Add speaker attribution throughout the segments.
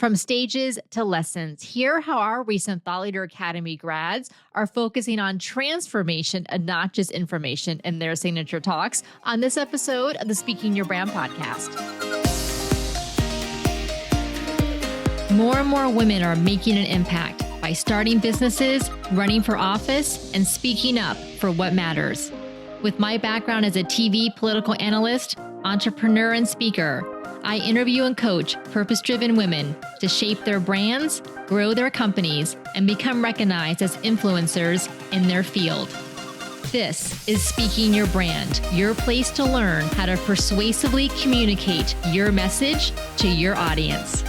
Speaker 1: From stages to lessons, hear how our recent Thought Leader Academy grads are focusing on transformation and not just information in their signature talks on this episode of the Speaking Your Brand podcast. More and more women are making an impact by starting businesses, running for office, and speaking up for what matters. With my background as a TV political analyst, entrepreneur, and speaker, I interview and coach purpose-driven women to shape their brands, grow their companies, and become recognized as influencers in their field. This is Speaking Your Brand, your place to learn how to persuasively communicate your message to your audience.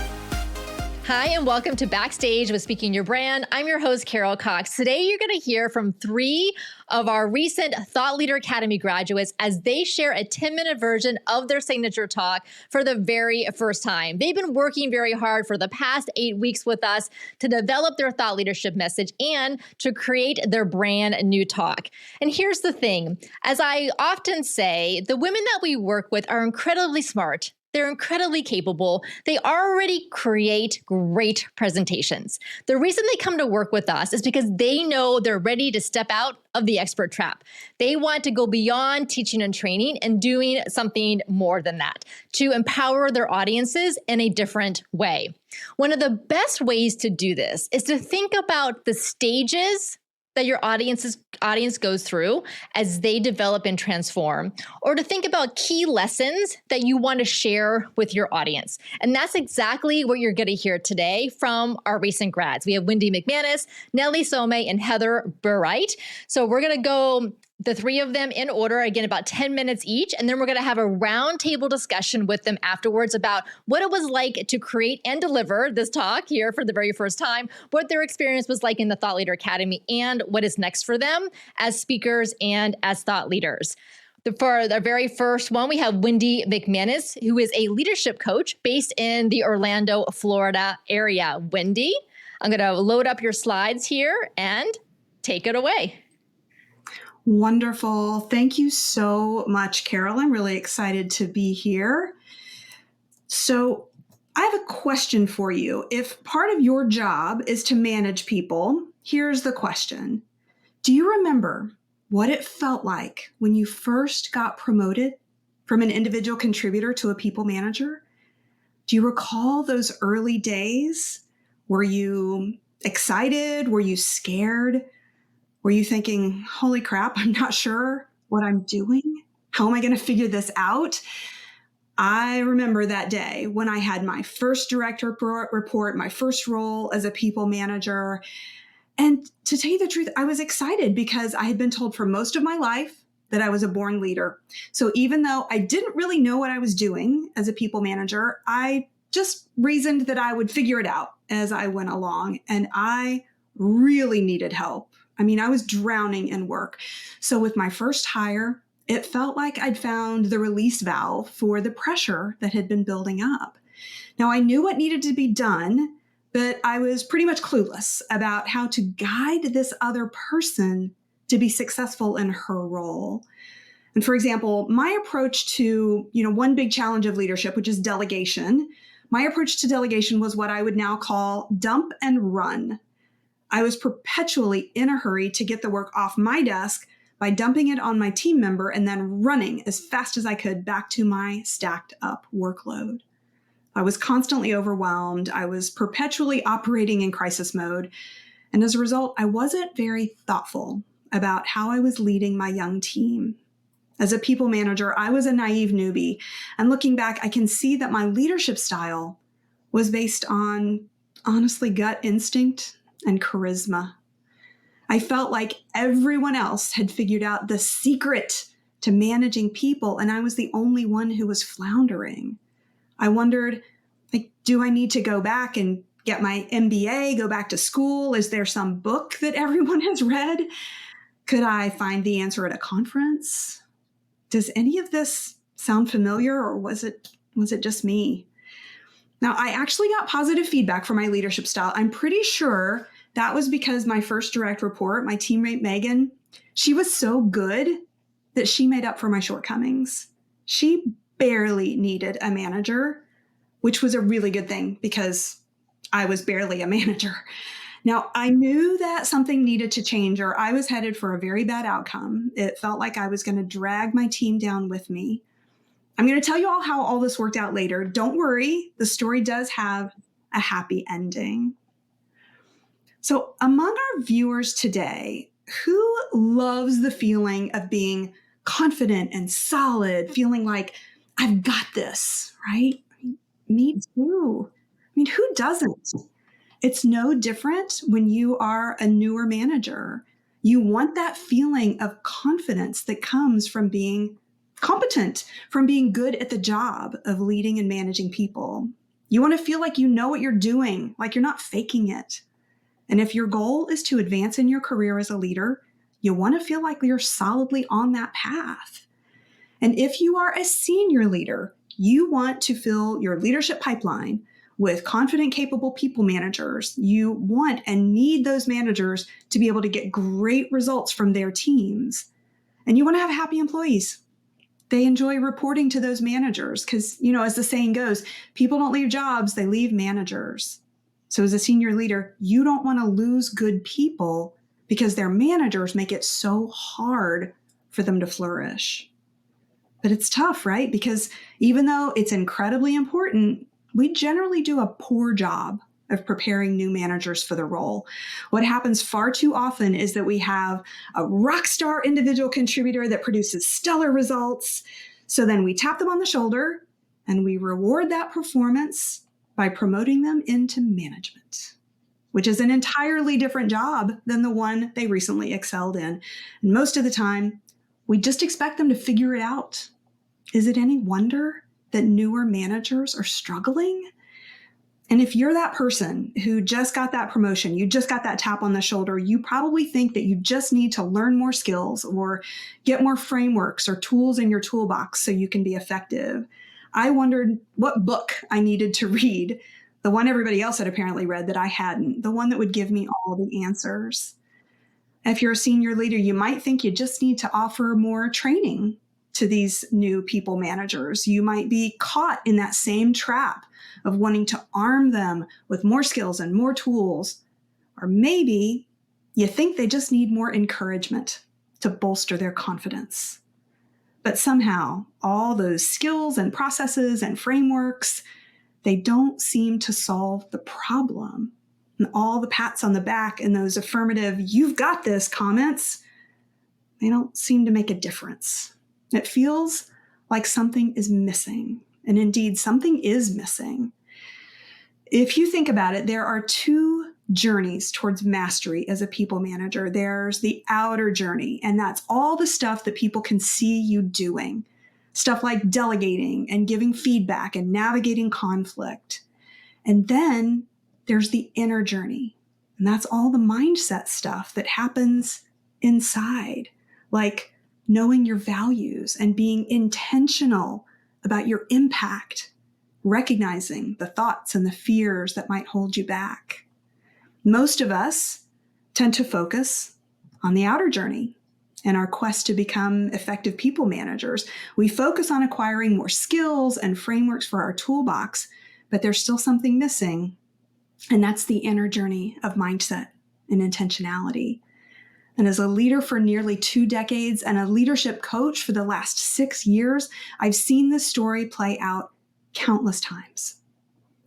Speaker 1: Hi, and welcome to Backstage with Speaking Your Brand. I'm your host, Carol Cox. Today, you're going to hear from three of our recent Thought Leader Academy graduates as they share a 10-minute version of their signature talk for the very first time. They've been working very hard for the past 8 weeks with us to develop their thought leadership message and to create their brand new talk. And here's the thing, as I often say, the women that we work with are incredibly smart. They're incredibly capable. They already create great presentations. The reason they come to work with us is because they know they're ready to step out of the expert trap. They want to go beyond teaching and training and doing something more than that, to empower their audiences in a different way. One of the best ways to do this is to think about the stages that your audience goes through as they develop and transform, or to think about key lessons that you want to share with your audience. And that's exactly what you're going to hear today from our recent grads. We have Wendy McManus, Nellie Some, and Heather Burright. So we're going to go the three of them in order, again, about 10 minutes each. And then we're going to have a roundtable discussion with them afterwards about what it was like to create and deliver this talk here for the very first time, what their experience was like in the Thought Leader Academy, and what is next for them as speakers and as thought leaders. For the very first one, we have Wendy McManus, who is a leadership coach based in the Orlando, Florida area. Wendy, I'm going to load up your slides here and take it away.
Speaker 2: Wonderful. Thank you so much, Carol. I'm really excited to be here. So I have a question for you. If part of your job is to manage people, here's the question. Do you remember what it felt like when you first got promoted from an individual contributor to a people manager? Do you recall those early days? Were you excited? Were you scared? Were you thinking, holy crap, I'm not sure what I'm doing? How am I going to figure this out? I remember that day when I had my first direct report, my first role as a people manager. And to tell you the truth, I was excited because I had been told for most of my life that I was a born leader. So even though I didn't really know what I was doing as a people manager, I just reasoned that I would figure it out as I went along. And I really needed help. I mean, I was drowning in work. So with my first hire, it felt like I'd found the release valve for the pressure that had been building up. Now, I knew what needed to be done, but I was pretty much clueless about how to guide this other person to be successful in her role. And for example, my approach to, one big challenge of leadership, which is delegation, my approach to delegation was what I would now call dump and run. I was perpetually in a hurry to get the work off my desk by dumping it on my team member and then running as fast as I could back to my stacked up workload. I was constantly overwhelmed. I was perpetually operating in crisis mode. And as a result, I wasn't very thoughtful about how I was leading my young team. As a people manager, I was a naive newbie. And looking back, I can see that my leadership style was based on, honestly, gut instinct and charisma. I felt like everyone else had figured out the secret to managing people, and I was the only one who was floundering. I wondered, do I need to go back and get my MBA, go back to school? Is there some book that everyone has read? Could I find the answer at a conference? Does any of this sound familiar, or was it just me? Now, I actually got positive feedback for my leadership style. I'm pretty sure that was because my first direct report, my teammate Megan, she was so good that she made up for my shortcomings. She barely needed a manager, which was a really good thing because I was barely a manager. Now, I knew that something needed to change, or I was headed for a very bad outcome. It felt like I was going to drag my team down with me. I'm going to tell you all how all this worked out later. Don't worry, the story does have a happy ending. So, among our viewers today, who loves the feeling of being confident and solid, feeling like I've got this, right? Me too. I mean, who doesn't? It's no different when you are a newer manager. You want that feeling of confidence that comes from being competent, from being good at the job of leading and managing people. You want to feel like you know what you're doing, like you're not faking it. And if your goal is to advance in your career as a leader, you want to feel like you're solidly on that path. And if you are a senior leader, you want to fill your leadership pipeline with confident, capable people managers. You want and need those managers to be able to get great results from their teams. And you want to have happy employees. They enjoy reporting to those managers because, as the saying goes, people don't leave jobs, they leave managers. So as a senior leader, you don't want to lose good people because their managers make it so hard for them to flourish. But it's tough, right? Because even though it's incredibly important, we generally do a poor job of preparing new managers for the role. What happens far too often is that we have a rock star individual contributor that produces stellar results. So then we tap them on the shoulder and we reward that performance by promoting them into management, which is an entirely different job than the one they recently excelled in. And most of the time, we just expect them to figure it out. Is it any wonder that newer managers are struggling? And if you're that person who just got that promotion, you just got that tap on the shoulder, you probably think that you just need to learn more skills or get more frameworks or tools in your toolbox so you can be effective. I wondered what book I needed to read, the one everybody else had apparently read that I hadn't, the one that would give me all the answers. If you're a senior leader, you might think you just need to offer more training to these new people managers. You might be caught in that same trap of wanting to arm them with more skills and more tools. Or maybe you think they just need more encouragement to bolster their confidence. But somehow, all those skills and processes and frameworks, they don't seem to solve the problem. And all the pats on the back and those affirmative, "you've got this" comments, they don't seem to make a difference. It feels like something is missing. And indeed, something is missing. If you think about it, there are two journeys towards mastery as a people manager. There's the outer journey, and that's all the stuff that people can see you doing. Stuff like delegating and giving feedback and navigating conflict. And then there's the inner journey, and that's all the mindset stuff that happens inside, like knowing your values and being intentional about your impact, recognizing the thoughts and the fears that might hold you back. Most of us tend to focus on the outer journey in our quest to become effective people managers. We focus on acquiring more skills and frameworks for our toolbox, but there's still something missing, and that's the inner journey of mindset and intentionality. And as a leader for nearly 2 decades and a leadership coach for the last 6 years, I've seen this story play out countless times.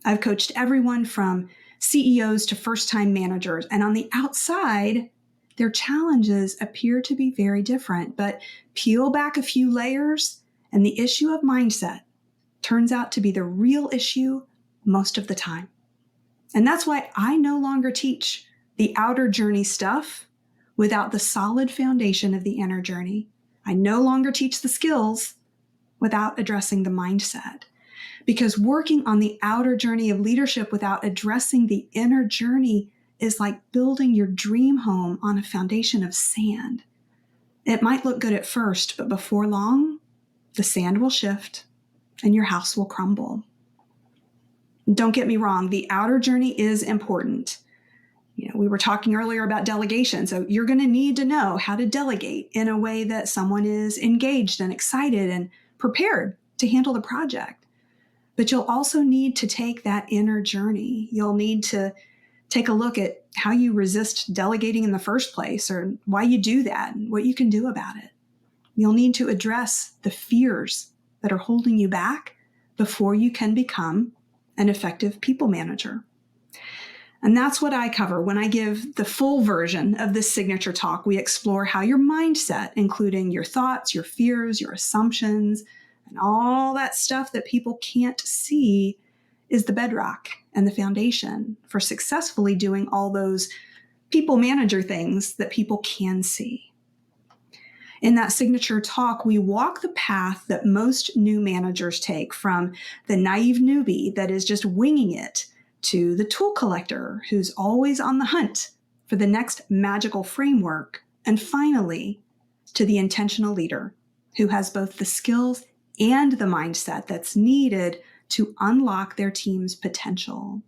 Speaker 2: I've coached everyone from CEOs to first-time managers, and on the outside, their challenges appear to be very different, but peel back a few layers, and the issue of mindset turns out to be the real issue most of the time. And that's why I no longer teach the outer journey stuff without the solid foundation of the inner journey. I no longer teach the skills without addressing the mindset. Because working on the outer journey of leadership without addressing the inner journey is like building your dream home on a foundation of sand. It might look good at first, but before long, the sand will shift and your house will crumble. Don't get me wrong, the outer journey is important. We were talking earlier about delegation, so you're going to need to know how to delegate in a way that someone is engaged and excited and prepared to handle the project. But you'll also need to take that inner journey. You'll need to take a look at how you resist delegating in the first place, or why you do that and what you can do about it. You'll need to address the fears that are holding you back before you can become an effective people manager. And that's what I cover when I give the full version of this signature talk. We explore how your mindset, including your thoughts, your fears, your assumptions, and all that stuff that people can't see, is the bedrock and the foundation for successfully doing all those people manager things that people can see. In that signature talk, we walk the path that most new managers take, from the naive newbie that is just winging it to the tool collector who's always on the hunt for the next magical framework, and finally to the intentional leader who has both the skills and the mindset that's needed to unlock their team's potential.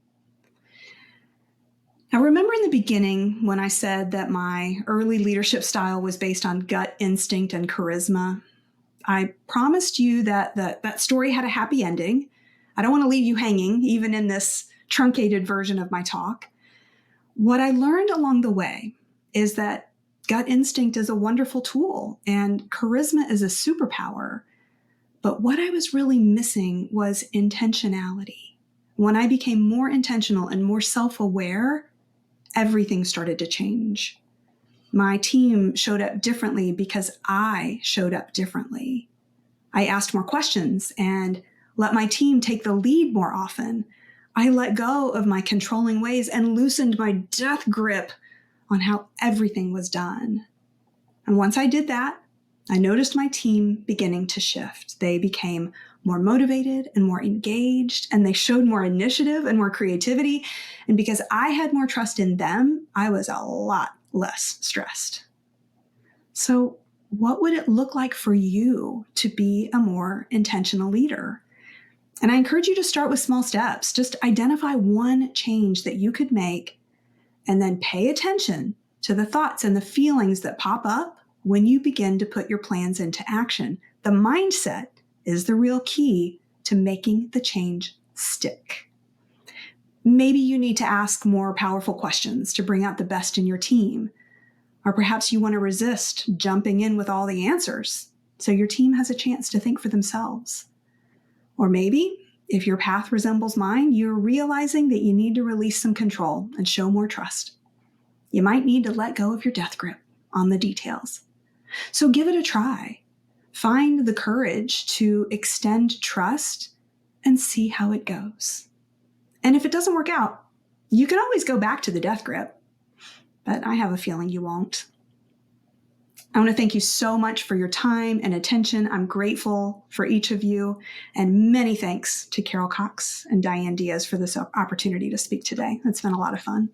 Speaker 2: Now, remember in the beginning when I said that my early leadership style was based on gut instinct and charisma? I promised you that that story had a happy ending. I don't want to leave you hanging, even in this truncated version of my talk. What I learned along the way is that gut instinct is a wonderful tool and charisma is a superpower. But what I was really missing was intentionality. When I became more intentional and more self-aware, everything started to change. My team showed up differently because I showed up differently. I asked more questions and let my team take the lead more often. I let go of my controlling ways and loosened my death grip on how everything was done. And once I did that, I noticed my team beginning to shift. They became more motivated and more engaged, and they showed more initiative and more creativity. And because I had more trust in them, I was a lot less stressed. So, what would it look like for you to be a more intentional leader? And I encourage you to start with small steps. Just identify one change that you could make, and then pay attention to the thoughts and the feelings that pop up when you begin to put your plans into action. The mindset is the real key to making the change stick. Maybe you need to ask more powerful questions to bring out the best in your team. Or perhaps you want to resist jumping in with all the answers so your team has a chance to think for themselves. Or maybe, if your path resembles mine, you're realizing that you need to release some control and show more trust. You might need to let go of your death grip on the details. So give it a try. Find the courage to extend trust and see how it goes. And if it doesn't work out, you can always go back to the death grip, but I have a feeling you won't. I want to thank you so much for your time and attention. I'm grateful for each of you, and many thanks to Carol Cox and Diane Diaz for this opportunity to speak today. It's been a lot of fun.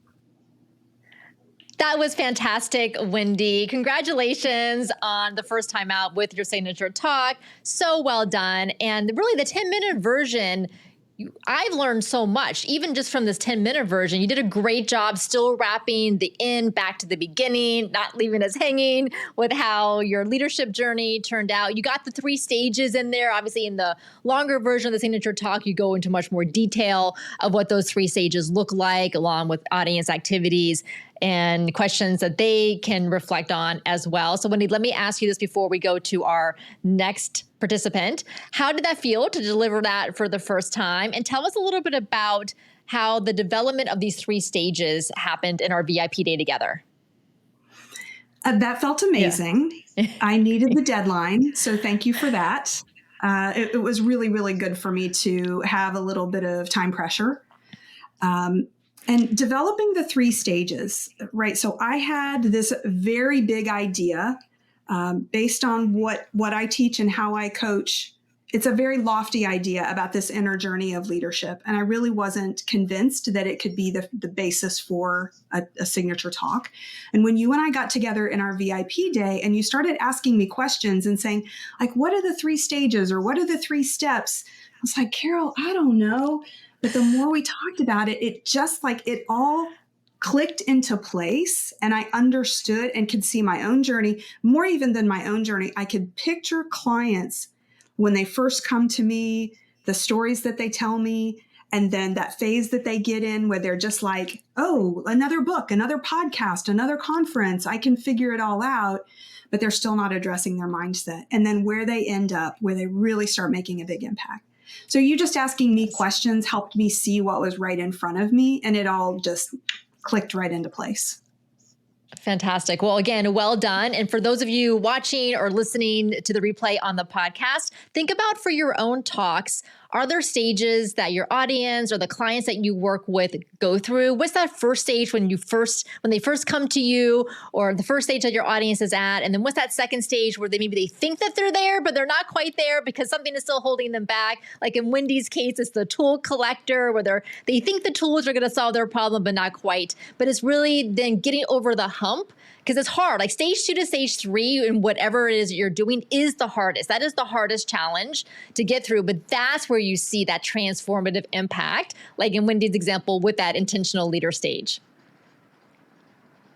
Speaker 1: That was fantastic, Wendy. Congratulations on the first time out with your signature talk. So well done. And really the 10-minute version, I've learned so much, even just from this 10-minute version. You did a great job still wrapping the end back to the beginning, not leaving us hanging with how your leadership journey turned out. You got the 3 stages in there. Obviously, in the longer version of the signature talk, you go into much more detail of what those 3 stages look like, along with audience activities and questions that they can reflect on as well. So Wendy, let me ask you this before we go to our next participant. How did that feel to deliver that for the first time? And tell us a little bit about how the development of these 3 stages happened in our VIP day together.
Speaker 2: That felt amazing. Yeah. I needed the deadline, so thank you for that. It was really, really good for me to have a little bit of time pressure. And developing the 3 stages, right? So I had this very big idea based on what I teach and how I coach. It's a very lofty idea about this inner journey of leadership. And I really wasn't convinced that it could be the basis for a signature talk. And when you and I got together in our VIP day and you started asking me questions and saying, like, what are the 3 stages or what are the 3 steps? I was like, Carol, I don't know. But the more we talked about it, it just like it all clicked into place, and I understood and could see my own journey. More even than my own journey, I could picture clients when they first come to me the stories that they tell me, and then that phase that they get in where they're just like, oh, another book, another podcast, another conference, I can figure it all out, but they're still not addressing their mindset. And then where they end up, where they really start making a big impact. So you just asking me questions helped me see what was right in front of me, and it all just clicked right into place.
Speaker 1: Fantastic. Well, again, well done. And for those of you watching or listening to the replay on the podcast, think about for your own talks, are there stages that your audience or the clients that you work with go through? What's that first stage when they first come to you, or the first stage that your audience is at? And then what's that second stage where maybe they think that they're there, but they're not quite there because something is still holding them back? Like in Wendy's case, it's the tool collector where they think the tools are going to solve their problem, but not quite. But it's really then getting over the hump, because it's hard. Like stage 2 to stage 3 and whatever it is you're doing is the hardest. That is the hardest challenge to get through. But that's where you see that transformative impact, like in Wendy's example with that intentional leader stage.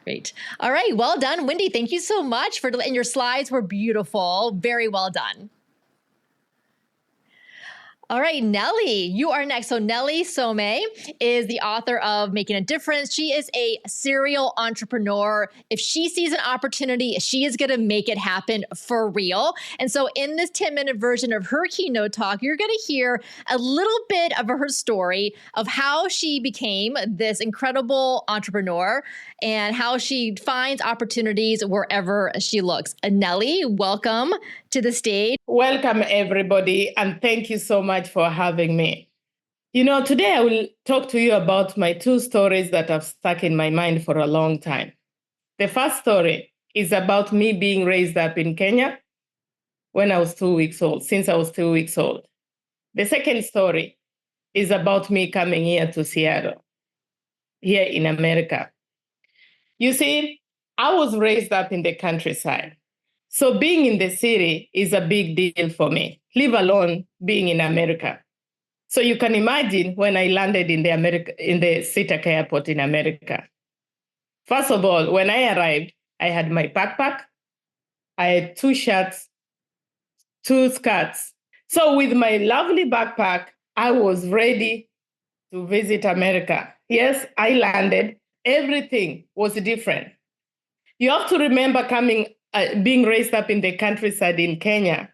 Speaker 1: Great. All right. Well done, Wendy. Thank you so much and your slides were beautiful. Very well done. All right, Nellie, you are next. So Nellie Some is the author of Making a Difference. She is a serial entrepreneur. If she sees an opportunity, she is going to make it happen for real. And so in this 10-minute version of her keynote talk, you're going to hear a little bit of her story of how she became this incredible entrepreneur and how she finds opportunities wherever she looks. Nellie, welcome to the stage.
Speaker 3: Welcome, everybody, and thank you so much for having me. Today I will talk to you about my 2 stories that have stuck in my mind for a long time. The first story is about me being raised up in Kenya when I was 2 weeks old, since I was 2 weeks old. The second story is about me coming here to Seattle, here in America. You see, I was raised up in the countryside. So being in the city is a big deal for me, leave alone being in America. So you can imagine when I landed in the SeaTac airport in America. First of all, when I arrived, I had my backpack, I had 2 shirts, 2 skirts. So with my lovely backpack, I was ready to visit America. Yes, I landed. Everything was different. You have to remember being raised up in the countryside in Kenya,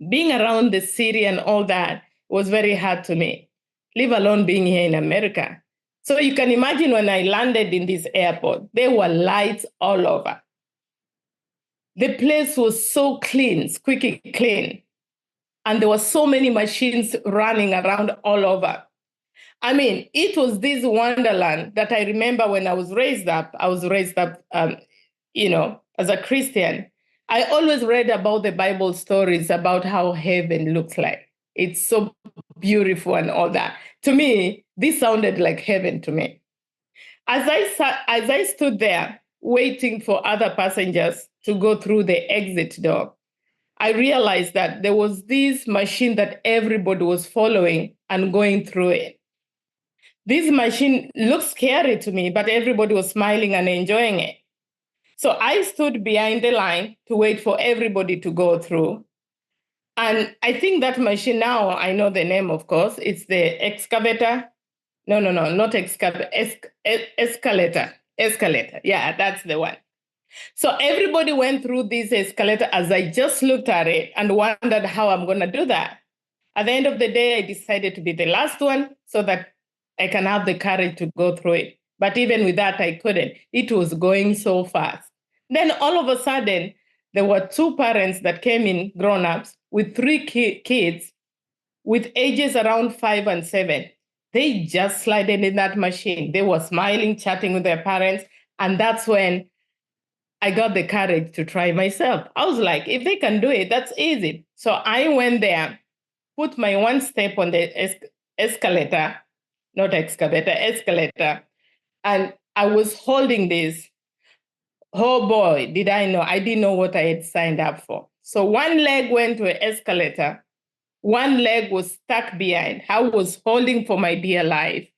Speaker 3: being around the city and all that was very hard to me, leave alone being here in America. So you can imagine when I landed in this airport, there were lights all over. The place was so clean, squeaky clean. And there were so many machines running around all over. I mean, it was this wonderland that I remember when I was raised up. I was raised up, as a Christian. I always read about the Bible stories about how heaven looks like. It's so beautiful and all that. To me, this sounded like heaven to me. As I stood there waiting for other passengers to go through the exit door, I realized that there was this machine that everybody was following and going through it. This machine looked scary to me, but everybody was smiling and enjoying it. So I stood behind the line to wait for everybody to go through. And I think that machine now, I know the name, of course, it's the excavator. No, not excavator, escalator. Escalator, yeah, that's the one. So everybody went through this escalator as I just looked at it and wondered how I'm going to do that. At the end of the day, I decided to be the last one so that I can have the courage to go through it. But even with that, I couldn't. It was going so fast. Then all of a sudden, there were 2 parents that came in, grown-ups, with 3 kids with ages around 5 and 7. They just slid in that machine. They were smiling, chatting with their parents. And that's when I got the courage to try myself. I was like, if they can do it, that's easy. So I went there, put my 1 step on the escalator, not excavator, escalator. And I was holding this. Oh boy, did I know. I didn't know what I had signed up for. So 1 leg went to an escalator. 1 leg was stuck behind. I was holding for my dear life.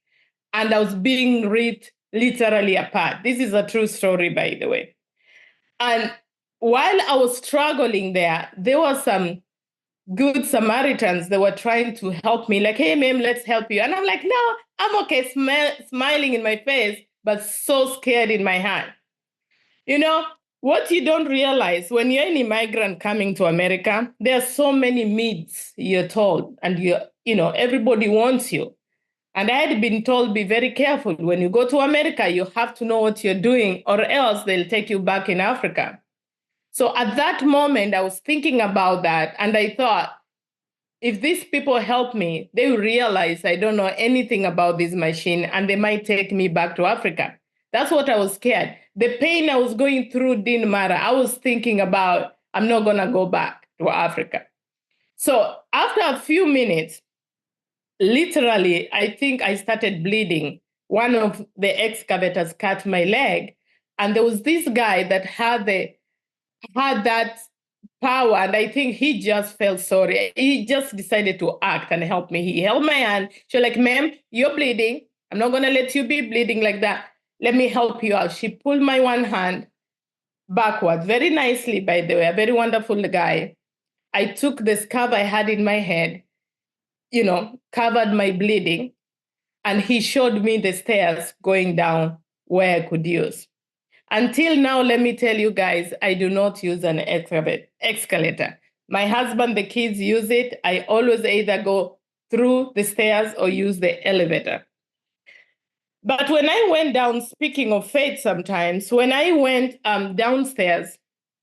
Speaker 3: And I was being ripped literally apart. This is a true story, by the way. And while I was struggling there were some good Samaritans, they were trying to help me, like, hey, ma'am, let's help you. And I'm like, no, I'm okay, smiling in my face, but so scared in my heart. You know, what you don't realize when you're an immigrant coming to America, there are so many myths you're told, and everybody wants you. And I had been told, be very careful. When you go to America, you have to know what you're doing, or else they'll take you back in Africa. So at that moment, I was thinking about that, and I thought, if these people help me, they will realize I don't know anything about this machine, and they might take me back to Africa. That's what I was scared. The pain I was going through didn't matter. I was thinking about, I'm not going to go back to Africa. So after a few minutes, literally, I think I started bleeding. One of the excavators cut my leg, and there was this guy that had that power, and I think he just felt sorry. He just decided to act and help me. He held my hand. She was like, ma'am, you're bleeding. I'm not going to let you be bleeding like that. Let me help you out. She pulled my one hand backwards, very nicely, by the way, a very wonderful guy. I took the scarf I had in my head, covered my bleeding, and he showed me the stairs going down where I could use. Until now, let me tell you guys, I do not use an escalator. My husband, the kids use it. I always either go through the stairs or use the elevator. But when I went down, speaking of faith sometimes, when I went downstairs,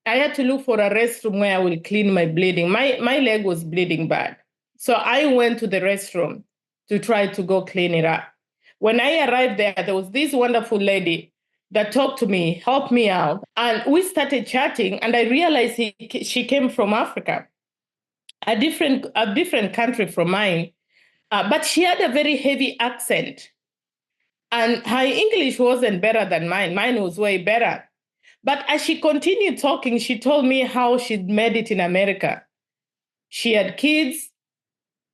Speaker 3: I had to look for a restroom where I will clean my bleeding. My leg was bleeding bad. So I went to the restroom to try to go clean it up. When I arrived there was this wonderful lady that talked to me, helped me out, and we started chatting, and I realized she came from Africa, a different country from mine, but she had a very heavy accent, and her English wasn't better than mine. Mine was way better. But as she continued talking, she told me how she'd made it in America. She had kids,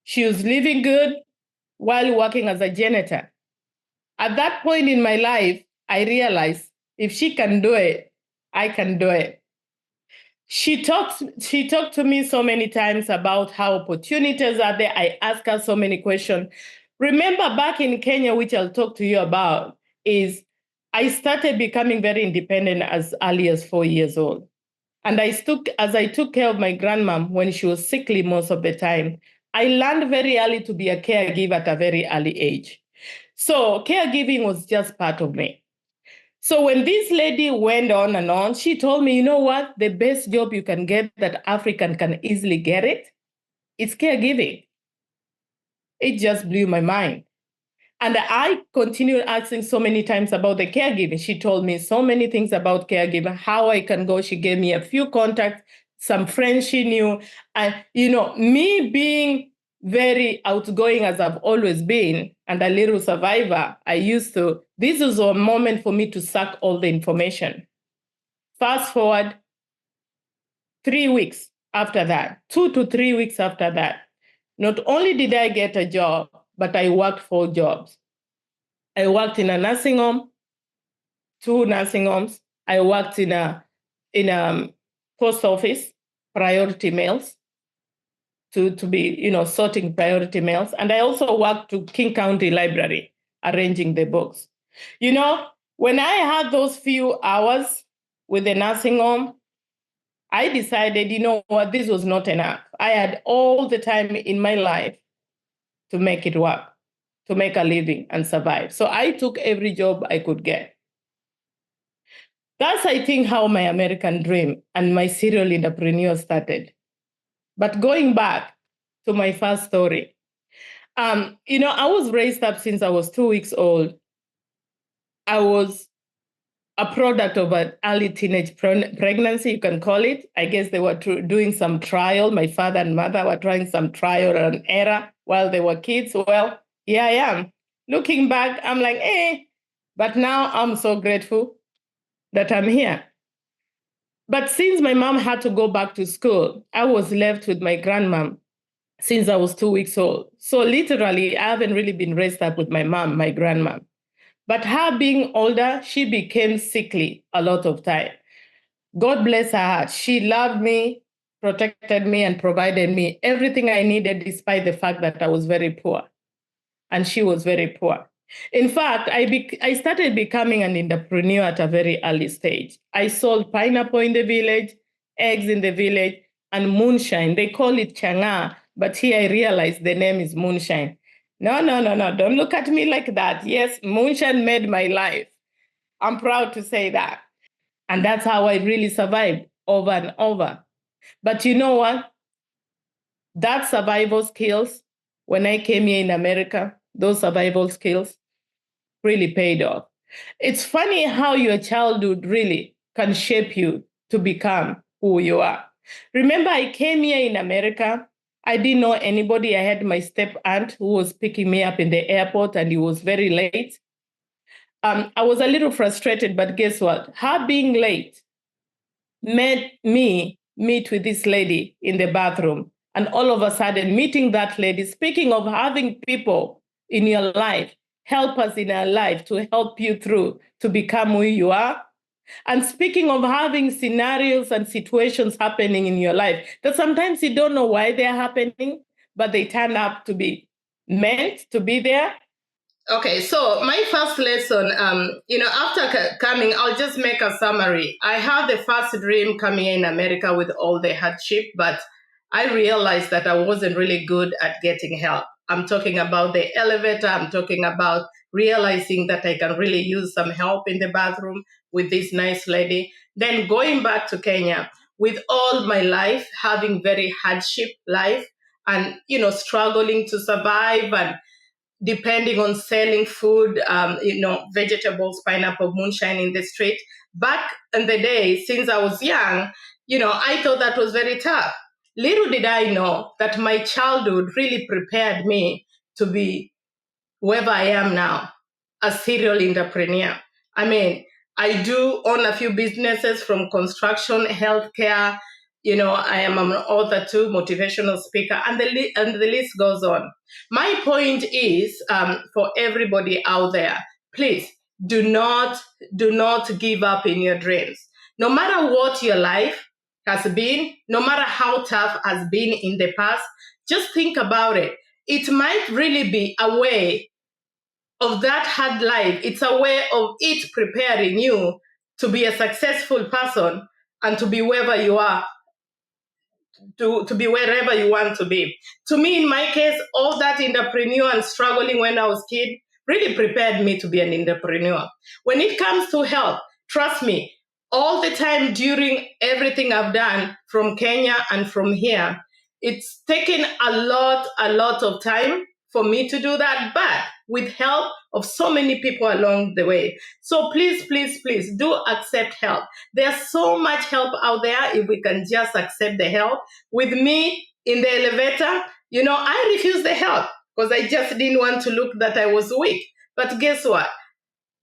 Speaker 3: she was living good while working as a janitor. At that point in my life, I realized if she can do it, I can do it. She talked to me so many times about how opportunities are there. I asked her so many questions. Remember back in Kenya, which I'll talk to you about, is I started becoming very independent as early as 4 years old. And as I took care of my grandmom when she was sickly most of the time, I learned very early to be a caregiver at a very early age. So caregiving was just part of me. So when this lady went on and on, she told me, you know what? The best job you can get that African can easily get it's caregiving. It just blew my mind. And I continued asking so many times about the caregiving. She told me so many things about caregiving, how I can go. She gave me a few contacts, some friends she knew. And, me being very outgoing as I've always been and a little survivor, this was a moment for me to suck all the information. Fast forward 3 weeks after that, 2 to 3 weeks after that, not only did I get a job, but I worked 4 jobs. I worked in a nursing home, 2 nursing homes. I worked in a post office, priority mails, to be, sorting priority mails. And I also worked to King County Library, arranging the books. When I had those few hours with the nursing home, I decided, what, this was not enough. I had all the time in my life to make it work, to make a living and survive. So I took every job I could get. That's, I think, how my American dream and my serial entrepreneur started. But going back to my first story, I was raised up since I was 2 weeks old. I was a product of an early teenage pregnancy, you can call it. I guess they were doing some trial. My father and mother were trying some trial and error while they were kids. Well, here I am. Looking back, I'm like, but now I'm so grateful that I'm here. But since my mom had to go back to school, I was left with my grandmom since I was 2 weeks old. So literally, I haven't really been raised up with my mom, my grandmom. But her being older, she became sickly a lot of time. God bless her heart. She loved me protected me and provided me everything I needed, despite the fact that I was very poor and she was very poor. In fact, I started becoming an entrepreneur at a very early stage. I sold pineapple in the village, eggs in the village, and moonshine. They call it changa, but here I realized the name is moonshine. No. Don't look at me like that. Yes, moonshine made my life. I'm proud to say that. And that's how I really survived over and over. But you know what? That survival skills, when I came here in America, those survival skills really paid off. It's funny how your childhood really can shape you to become who you are. Remember, I came here in America. I didn't know anybody. I had my step aunt who was picking me up in the airport, and he was very late. I was a little frustrated, but guess what? Her being late made me meet with this lady in the bathroom. And all of a sudden, meeting that lady, speaking of having people in your life, help us in our life to help you through to become who you are. And speaking of having scenarios and situations happening in your life that sometimes you don't know why they're happening, but they turn up to be meant to be there. Okay, so my first lesson, after coming, I'll just make a summary. I had the first dream coming in America with all the hardship, but I realized that I wasn't really good at getting help. I'm talking about the elevator. I'm talking about realizing that I can really use some help in the bathroom with this nice lady. Then going back to Kenya with all my life, having very hardship life and, struggling to survive and depending on selling food, vegetables, pineapple, moonshine in the street. Back in the day, since I was young, I thought that was very tough. Little did I know that my childhood really prepared me to be whoever I am now, a serial entrepreneur. I mean, I do own a few businesses from construction, healthcare. I am an author too, motivational speaker, and the list goes on. My point is, for everybody out there, please do not give up in your dreams. No matter what your life has been, no matter how tough has been in the past, just think about it. It might really be a way of that hard life. It's a way of it preparing you to be a successful person and to be wherever you are, to be wherever you want to be. To me, in my case, all that entrepreneur and struggling when I was a kid really prepared me to be an entrepreneur. When it comes to help, trust me, all the time during everything I've done from Kenya and from here, it's taken a lot of time for me to do that, but with help of so many people along the way. So please do accept help. There's so much help out there if we can just accept the help. With me in the elevator, I refused the help because I just didn't want to look that I was weak. But guess what?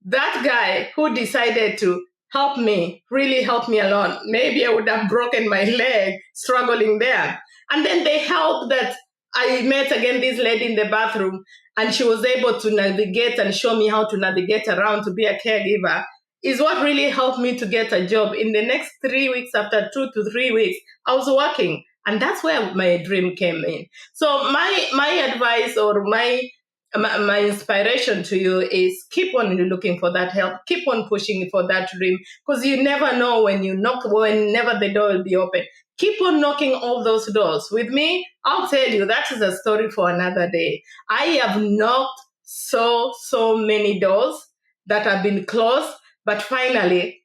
Speaker 3: That guy who decided to help me really helped me a lot. Maybe I would have broken my leg struggling there. And then the help that I met again this lady in the bathroom, and she was able to navigate and show me how to navigate around to be a caregiver, is what really helped me to get a job. In the next 3 weeks, after 2 to 3 weeks, I was working. And that's where my dream came in. So my advice or my inspiration to you is keep on looking for that help, keep on pushing for that dream, because you never know when you knock, whenever the door will be open. Keep on knocking all those doors. With me, I'll tell you, that is a story for another day. I have knocked so many doors that have been closed, but finally,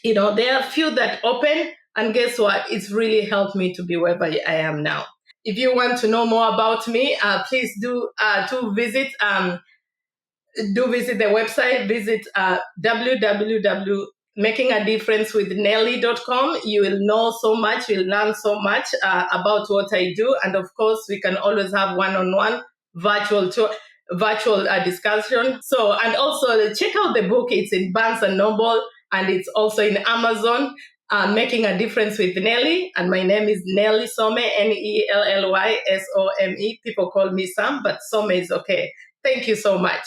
Speaker 3: there are a few that open, and guess what? It's really helped me to be wherever I am now. If you want to know more about me, please do visit the website. Visit www.makingadifferencewithnelly.com. You will know so much. You'll learn so much about what I do, and of course, we can always have one-on-one virtual discussion. So, and also check out the book. It's in Barnes and Noble, and it's also in Amazon. Making a Difference with Nelly, and my name is Nelly Some, Nellysome. People call me Sam, but Some is okay. Thank you so much.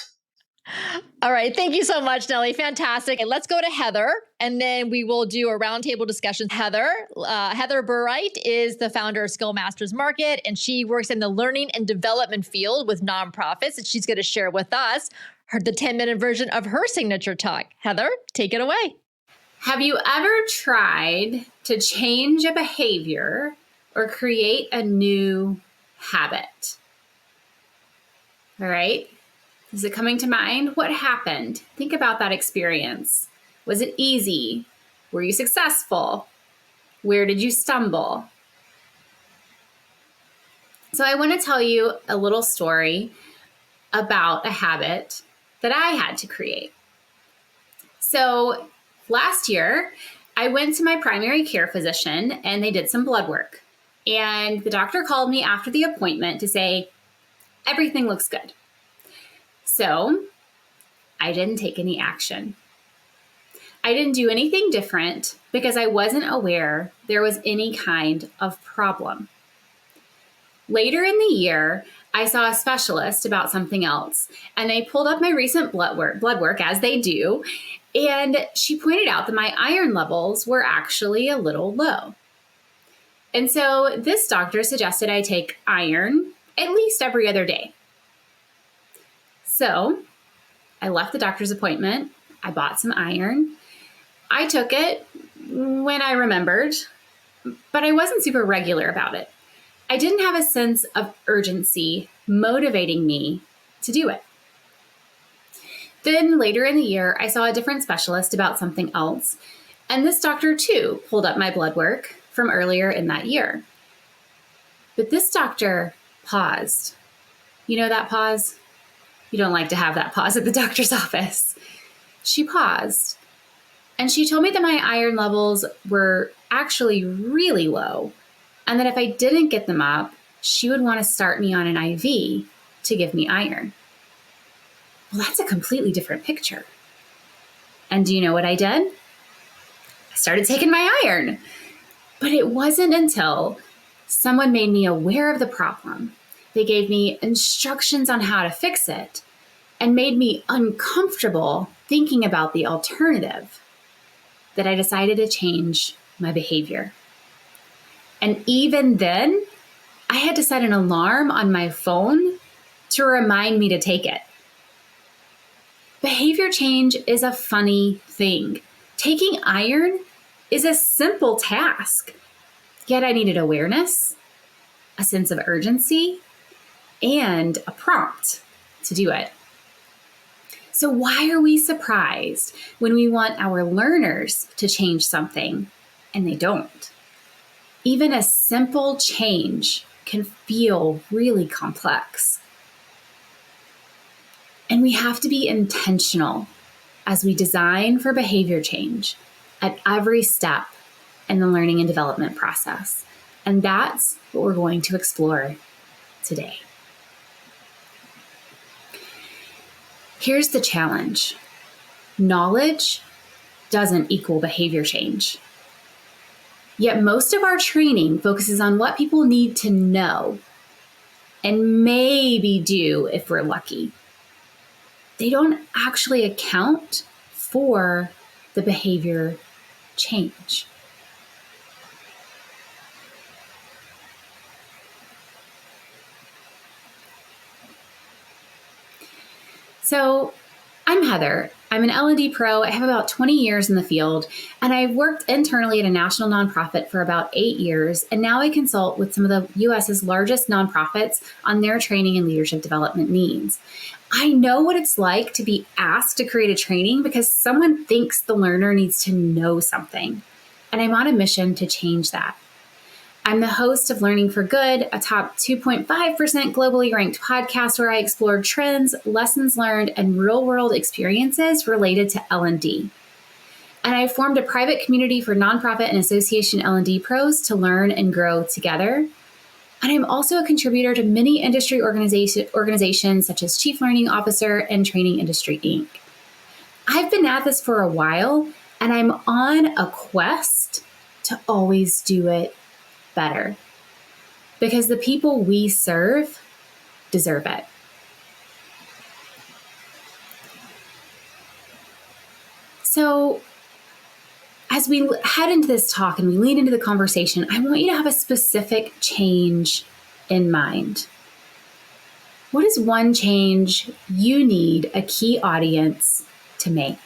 Speaker 1: All right. Thank you so much, Nellie. Fantastic. And let's go to Heather, and then we will do a roundtable discussion. Heather Burright is the founder of Skill Masters Market, and she works in the learning and development field with nonprofits. And she's going to share with us the 10-minute version of her signature talk. Heather, take it away.
Speaker 4: Have you ever tried to change a behavior or create a new habit? All right. Is it coming to mind? What happened? Think about that experience. Was it easy? Were you successful? Where did you stumble? So I want to tell you a little story about a habit that I had to create. So last year, I went to my primary care physician and they did some blood work. And the doctor called me after the appointment to say, everything looks good. So I didn't take any action. I didn't do anything different because I wasn't aware there was any kind of problem. Later in the year, I saw a specialist about something else, and they pulled up my recent blood work as they do, and she pointed out that my iron levels were actually a little low. And so this doctor suggested I take iron at least every other day. So I left the doctor's appointment. I bought some iron. I took it when I remembered, but I wasn't super regular about it. I didn't have a sense of urgency motivating me to do it. Then later in the year, I saw a different specialist about something else, and this doctor too pulled up my blood work from earlier in that year. But this doctor paused. You know that pause? You don't like to have that pause at the doctor's office. She paused, and she told me that my iron levels were actually really low, and that if I didn't get them up, she would want to start me on an IV to give me iron. Well, that's a completely different picture. And do you know what I did? I started taking my iron. But it wasn't until someone made me aware of the problem. They gave me instructions on how to fix it and made me uncomfortable thinking about the alternative that I decided to change my behavior. And even then, I had to set an alarm on my phone to remind me to take it. Behavior change is a funny thing. Taking iron is a simple task, yet I needed awareness, a sense of urgency, and a prompt to do it. So why are we surprised when we want our learners to change something and they don't? Even a simple change can feel really complex. And we have to be intentional as we design for behavior change at every step in the learning and development process. And that's what we're going to explore today. Here's the challenge. Knowledge doesn't equal behavior change. Yet most of our training focuses on what people need to know and maybe do if we're lucky. They don't actually account for the behavior change. So I'm Heather. I'm an L&D pro. I have about 20 years in the field, and I've worked internally at a national nonprofit for about 8 years, and now I consult with some of the US's largest nonprofits on their training and leadership development needs. I know what it's like to be asked to create a training because someone thinks the learner needs to know something, and I'm on a mission to change that. I'm the host of Learning for Good, a top 2.5% globally ranked podcast where I explore trends, lessons learned, and real-world experiences related to L&D. And I formed a private community for nonprofit and association L&D pros to learn and grow together. And I'm also a contributor to many industry organizations such as Chief Learning Officer and Training Industry, Inc. I've been at this for a while, and I'm on a quest to always do it better, because the people we serve deserve it. So as we head into this talk and we lean into the conversation, I want you to have a specific change in mind. What is one change you need a key audience to make?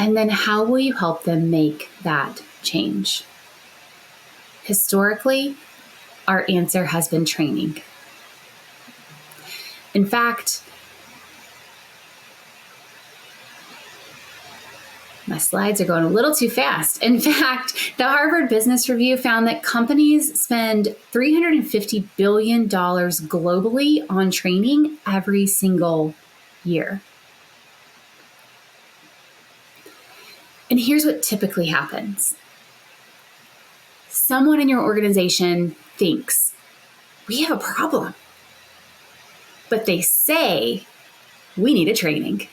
Speaker 4: And then how will you help them make that change? Historically, our answer has been training. In fact, my slides are going a little too fast. In fact, the Harvard Business Review found that companies spend $350 billion globally on training every single year. And here's what typically happens. Someone in your organization thinks, we have a problem. But they say, we need a training.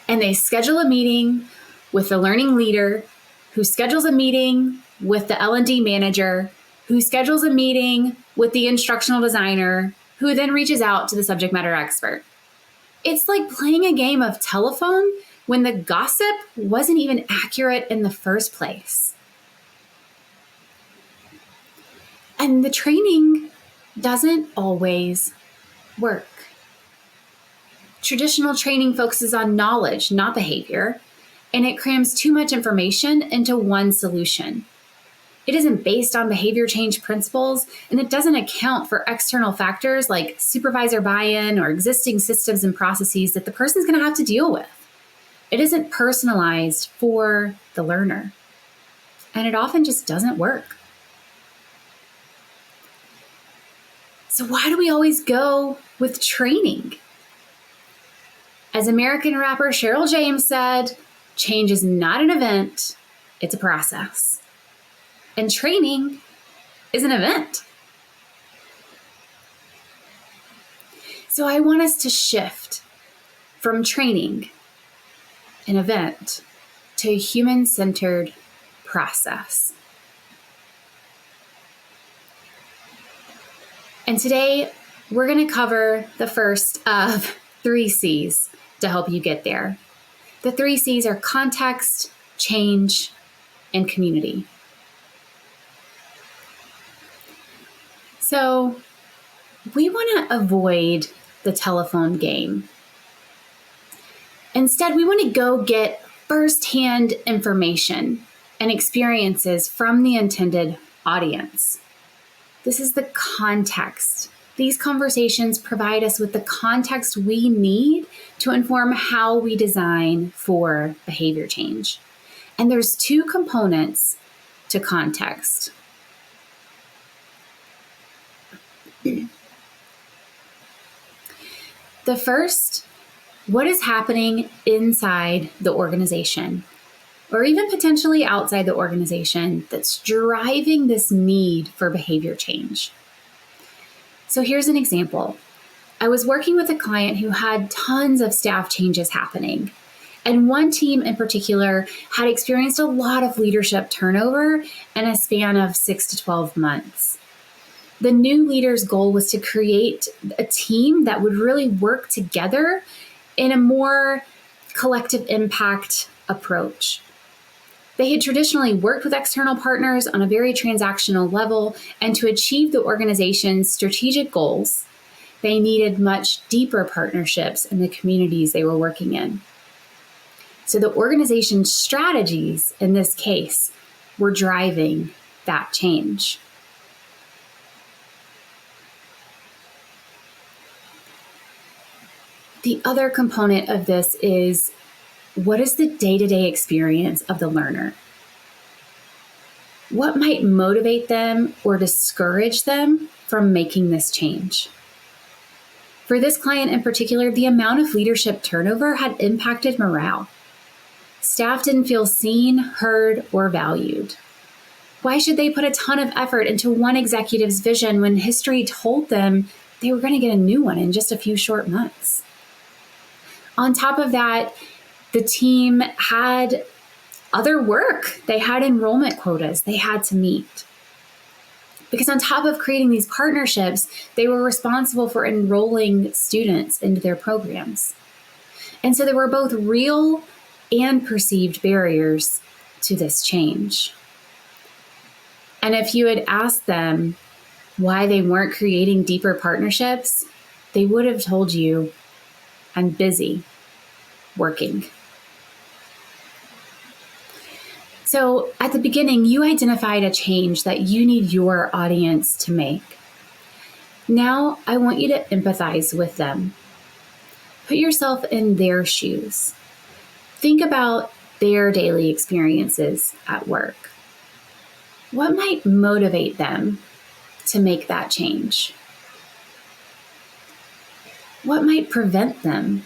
Speaker 4: And they schedule a meeting with the learning leader, who schedules a meeting with the L&D manager, who schedules a meeting with the instructional designer, who then reaches out to the subject matter expert. It's like playing a game of telephone when the gossip wasn't even accurate in the first place. And the training doesn't always work. Traditional training focuses on knowledge, not behavior, and it crams too much information into one solution. It isn't based on behavior change principles, and it doesn't account for external factors like supervisor buy-in or existing systems and processes that the person's going to have to deal with. It isn't personalized for the learner, and it often just doesn't work. So why do we always go with training? As American rapper Cheryl James said, change is not an event, it's a process. And training is an event. So I want us to shift from training, an event, to a human-centered process. And today, we're going to cover the first of 3 C's to help you get there. The 3 C's are context, change, and community. So we want to avoid the telephone game. Instead, we want to go get firsthand information and experiences from the intended audience. This is the context. These conversations provide us with the context we need to inform how we design for behavior change. And there's 2 components to context. The first, what is happening inside the organization, or even potentially outside the organization, that's driving this need for behavior change? So here's an example. I was working with a client who had tons of staff changes happening. And one team in particular had experienced a lot of leadership turnover in a span of 6 to 12 months. The new leader's goal was to create a team that would really work together in a more collective impact approach. They had traditionally worked with external partners on a very transactional level, and to achieve the organization's strategic goals, they needed much deeper partnerships in the communities they were working in. So the organization's strategies, in this case, were driving that change. The other component of this is, what is the day-to-day experience of the learner? What might motivate them or discourage them from making this change? For this client in particular, the amount of leadership turnover had impacted morale. Staff didn't feel seen, heard, or valued. Why should they put a ton of effort into one executive's vision when history told them they were going to get a new one in just a few short months? On top of that, the team had other work. They had enrollment quotas they had to meet. Because on top of creating these partnerships, they were responsible for enrolling students into their programs. And so there were both real and perceived barriers to this change. And if you had asked them why they weren't creating deeper partnerships, they would have told you, I'm busy working. So at the beginning, you identified a change that you need your audience to make. Now I want you to empathize with them. Put yourself in their shoes. Think about their daily experiences at work. What might motivate them to make that change? What might prevent them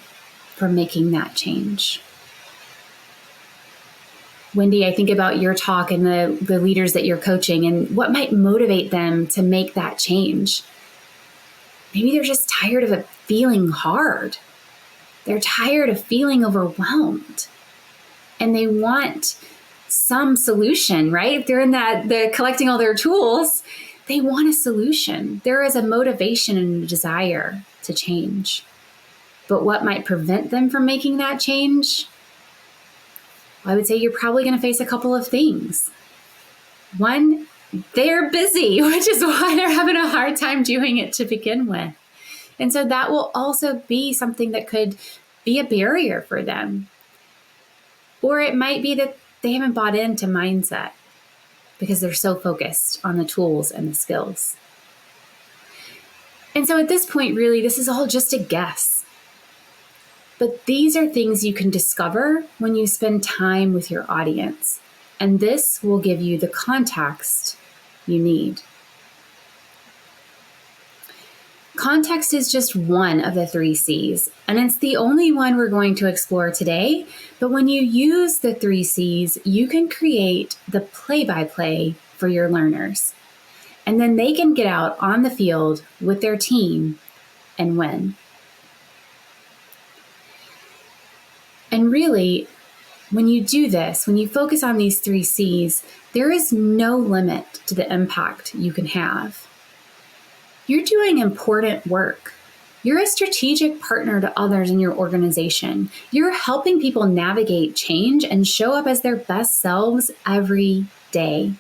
Speaker 4: from making that change? Wendy, I think about your talk and the leaders that you're coaching, and what might motivate them to make that change. Maybe they're just tired of it feeling hard. They're tired of feeling overwhelmed, and they want some solution, right? They're collecting all their tools. They want a solution. There is a motivation and a desire to change. But what might prevent them from making that change? I would say you're probably going to face a couple of things. One, they're busy, which is why they're having a hard time doing it to begin with. And so that will also be something that could be a barrier for them. Or it might be that they haven't bought into mindset because they're so focused on the tools and the skills. And so at this point, really, this is all just a guess. But these are things you can discover when you spend time with your audience. And this will give you the context you need. Context is just one of the 3 C's, and it's the only one we're going to explore today. But when you use the 3 C's, you can create the play-by-play for your learners. And then they can get out on the field with their team and win. And really, when you do this, when you focus on these 3 C's, there is no limit to the impact you can have. You're doing important work. You're a strategic partner to others in your organization. You're helping people navigate change and show up as their best selves every day.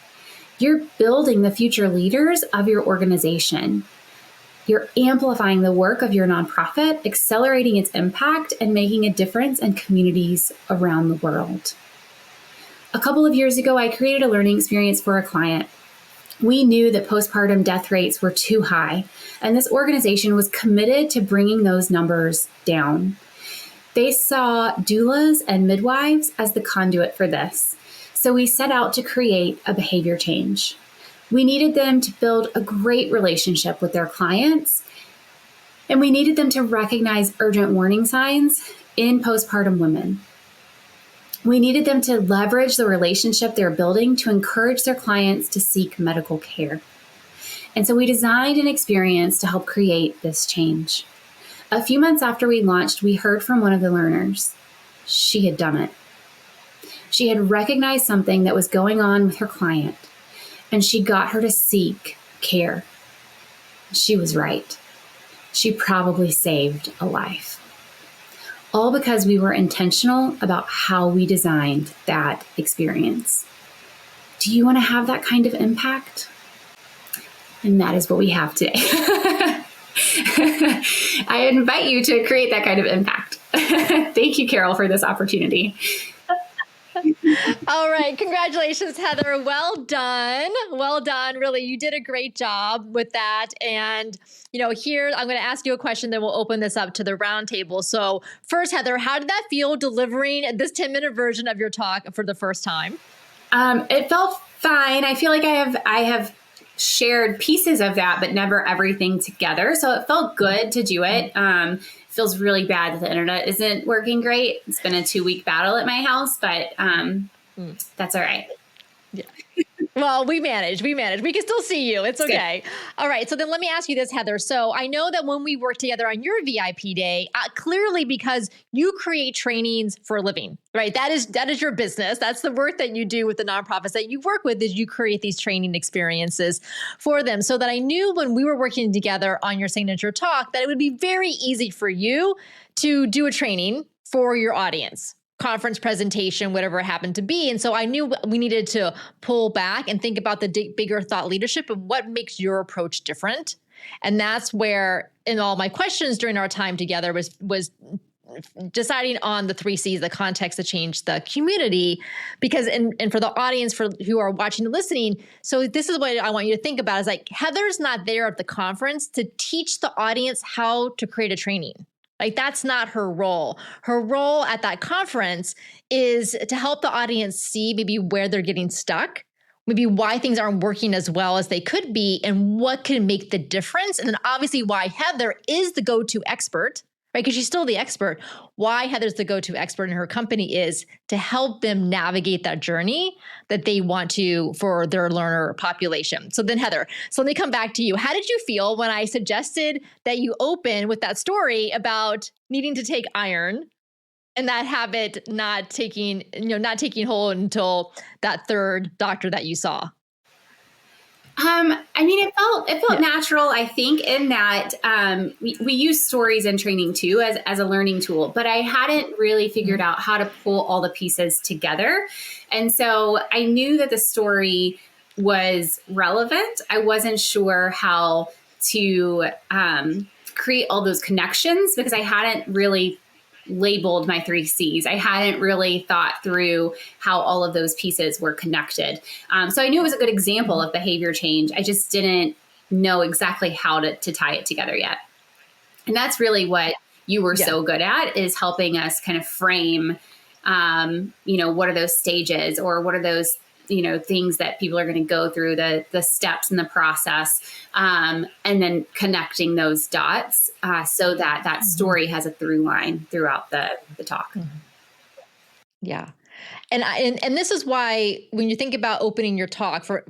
Speaker 4: You're building the future leaders of your organization. You're amplifying the work of your nonprofit, accelerating its impact, and making a difference in communities around the world. A couple of years ago, I created a learning experience for a client. We knew that postpartum death rates were too high, and this organization was committed to bringing those numbers down. They saw doulas and midwives as the conduit for this, so we set out to create a behavior change. We needed them to build a great relationship with their clients, and we needed them to recognize urgent warning signs in postpartum women. We needed them to leverage the relationship they're building to encourage their clients to seek medical care. And so we designed an experience to help create this change. A few months after we launched, we heard from one of the learners. She had done it. She had recognized something that was going on with her client, and she got her to seek care. She was right. She probably saved a life. All because we were intentional about how we designed that experience. Do you want to have that kind of impact? And that is what we have today. I invite you to create that kind of impact. Thank you, Carol, for this opportunity.
Speaker 1: All right. Congratulations, Heather. Well done. Well done. Really, you did a great job with that. And, here, I'm going to ask you a question, then we'll open this up to the roundtable. So first, Heather, how did that feel delivering this 10-minute version of your talk for the first time?
Speaker 4: It felt fine. I feel like I have shared pieces of that, but never everything together. So it felt good to do it. Feels really bad that the internet isn't working great. It's been a 2-week battle at my house, but that's all right.
Speaker 1: Yeah. Well, we manage. We can still see you. It's okay. All right. So then let me ask you this, Heather. So I know that when we worked together on your VIP day, clearly because you create trainings for a living, right? That is your business. That's the work that you do with the nonprofits that you work with, is you create these training experiences for them. So that I knew when we were working together on your signature talk that it would be very easy for you to do a training for your audience, conference presentation, whatever it happened to be. And so I knew we needed to pull back and think about the bigger thought leadership and what makes your approach different. And that's where, in all my questions during our time together, was deciding on the 3 C's, the context, the change, the community, because, and for the audience who are watching and listening, so this is what I want you to think about, is like, Heather's not there at the conference to teach the audience how to create a training. Like, that's not her role. Her role at that conference is to help the audience see maybe where they're getting stuck, maybe why things aren't working as well as they could be, and what can make the difference. And then obviously why Heather is the go-to expert, right? Because she's still the expert. Why Heather's the go-to expert in her company is to help them navigate that journey that they want to for their learner population. So then Heather, so let me come back to you. How did you feel when I suggested that you open with that story about needing to take iron and that habit not taking hold until that third doctor that you saw?
Speaker 4: I mean, it felt natural, I think, in that we use stories in training too as a learning tool, but I hadn't really figured out how to pull all the pieces together. And so I knew that the story was relevant. I wasn't sure how to create all those connections because I hadn't really labeled my 3 C's. I hadn't really thought through how all of those pieces were connected. So I knew it was a good example of behavior change. I just didn't know exactly how to tie it together yet. And that's really what you were so good at, is helping us kind of frame, what are those stages, or what are those things that people are going to go through, the steps in the process, and then connecting those dots so that story has a through line throughout the talk.
Speaker 1: Yeah. And this is why when you think about opening your talk for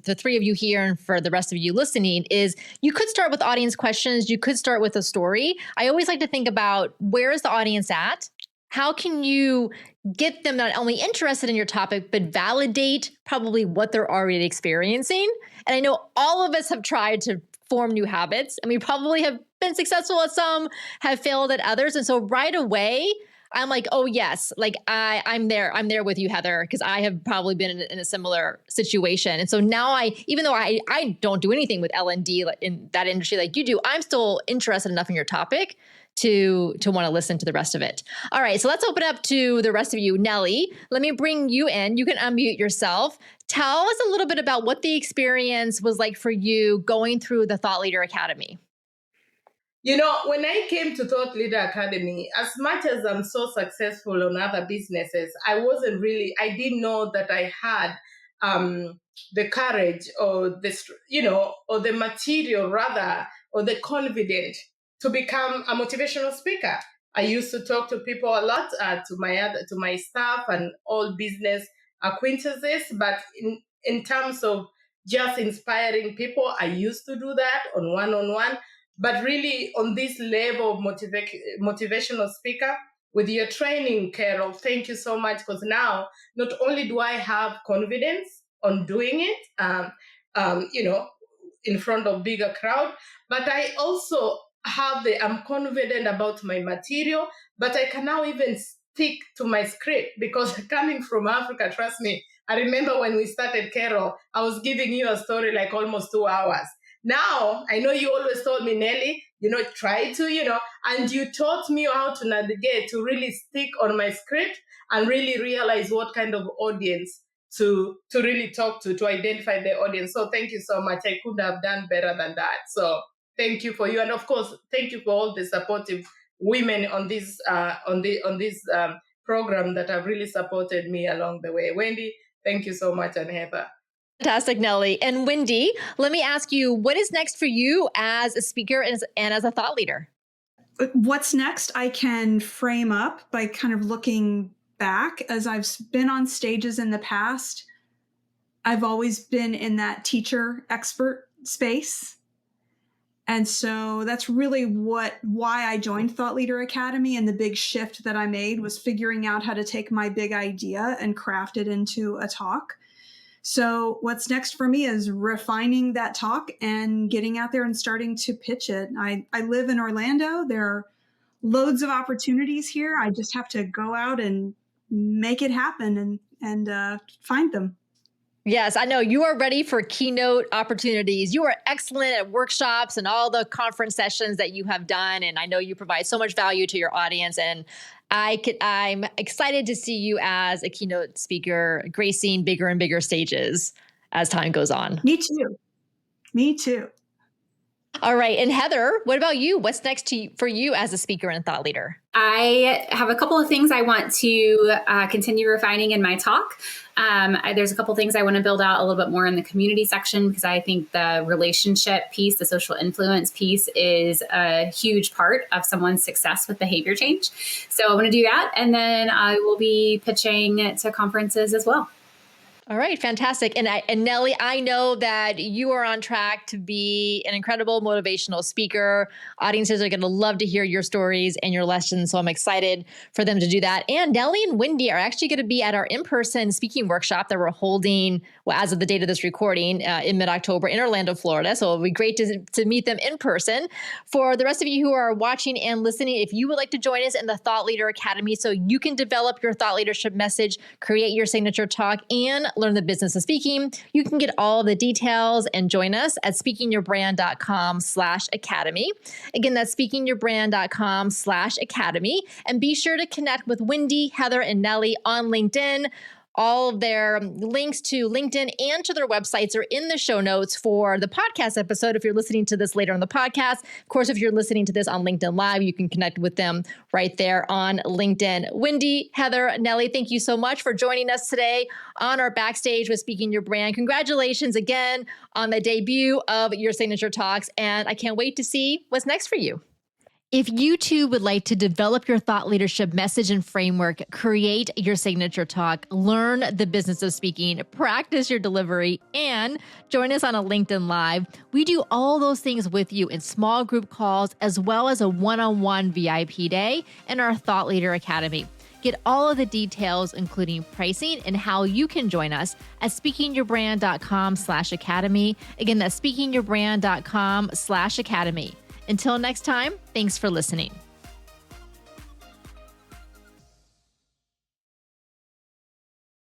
Speaker 1: the 3 of you here and for the rest of you listening, is you could start with audience questions. You could start with a story. I always like to think about, where is the audience at? How can you get them not only interested in your topic, but validate probably what they're already experiencing? And I know all of us have tried to form new habits, and we probably have been successful at some, have failed at others. And so right away, I'm like, oh yes, like I'm there with you, Heather, because I have probably been in a similar situation. And so now even though I don't do anything with L&D in that industry like you do, I'm still interested enough in your topic to want to listen to the rest of it. All right, so let's open up to the rest of you. Nellie, let me bring you in. You can unmute yourself. Tell us a little bit about what the experience was like for you going through the Thought Leader Academy.
Speaker 3: When I came to Thought Leader Academy, as much as I'm so successful on other businesses, I didn't know that I had the courage or the material rather, or the confidence to become a motivational speaker. I used to talk to people a lot, to my staff and all business acquaintances, but in terms of just inspiring people, I used to do that on one-on-one. But really, on this level of motivational speaker, with your training, Carol, thank you so much, because now not only do I have confidence on doing it, in front of bigger crowd, but I also I'm confident about my material, but I can now even stick to my script, because coming from Africa, trust me, I remember when we started, Carol, I was giving you a story like almost 2 hours. Now, I know you always told me, Nellie, try to, and you taught me how to navigate, to really stick on my script and really realize what kind of audience to really talk to identify the audience. So thank you so much. I couldn't have done better than that. So thank you for you. And of course, thank you for all the supportive women on this program that have really supported me along the way. Wendy, thank you so much, and Heather.
Speaker 1: Fantastic, Nellie. And Wendy, let me ask you, what is next for you as a speaker and as a thought leader?
Speaker 2: What's next, I can frame up by kind of looking back. As I've been on stages in the past, I've always been in that teacher expert space. And so that's really why I joined Thought Leader Academy. And the big shift that I made was figuring out how to take my big idea and craft it into a talk. So what's next for me is refining that talk and getting out there and starting to pitch it. I live in Orlando. There are loads of opportunities here. I just have to go out and make it happen and find them.
Speaker 1: Yes, I know you are ready for keynote opportunities. You are excellent at workshops and all the conference sessions that you have done. And I know you provide so much value to your audience. And I'm excited to see you as a keynote speaker, gracing bigger and bigger stages as time goes on.
Speaker 2: Me too. Me too.
Speaker 1: All right. And Heather, what about you? What's next for you as a speaker and thought leader?
Speaker 4: I have a couple of things I want to continue refining in my talk. There's a couple of things I want to build out a little bit more in the community section, because I think the relationship piece, the social influence piece, is a huge part of someone's success with behavior change. So I want to do that. And then I will be pitching to conferences as well.
Speaker 1: All right, fantastic. And Nellie, I know that you are on track to be an incredible motivational speaker. Audiences are going to love to hear your stories and your lessons, so I'm excited for them to do that. And Nellie and Wendy are actually going to be at our in-person speaking workshop that we're holding, well, as of the date of this recording, in mid-October in Orlando, Florida. So it'll be great to meet them in person. For the rest of you who are watching and listening, if you would like to join us in the Thought Leader Academy so you can develop your thought leadership message, create your signature talk, and learn the business of speaking, you can get all the details and join us at speakingyourbrand.com/academy. Again, that's speakingyourbrand.com/academy. And be sure to connect with Wendy, Heather, and Nellie on LinkedIn. All of their links to LinkedIn and to their websites are in the show notes for the podcast episode. If you're listening to this later on the podcast, of course, if you're listening to this on LinkedIn Live, you can connect with them right there on LinkedIn. Wendy, Heather, Nellie, thank you so much for joining us today on our Backstage with Speaking Your Brand. Congratulations again on the debut of your signature talks, and I can't wait to see what's next for you. If you too would like to develop your thought leadership message and framework, create your signature talk, learn the business of speaking, practice your delivery, and join us on a LinkedIn Live, we do all those things with you in small group calls, as well as a one-on-one VIP day in our Thought Leader Academy. Get all of the details, including pricing and how you can join us at speakingyourbrand.com/academy. Again, that's speakingyourbrand.com/academy. Until next time, thanks for listening.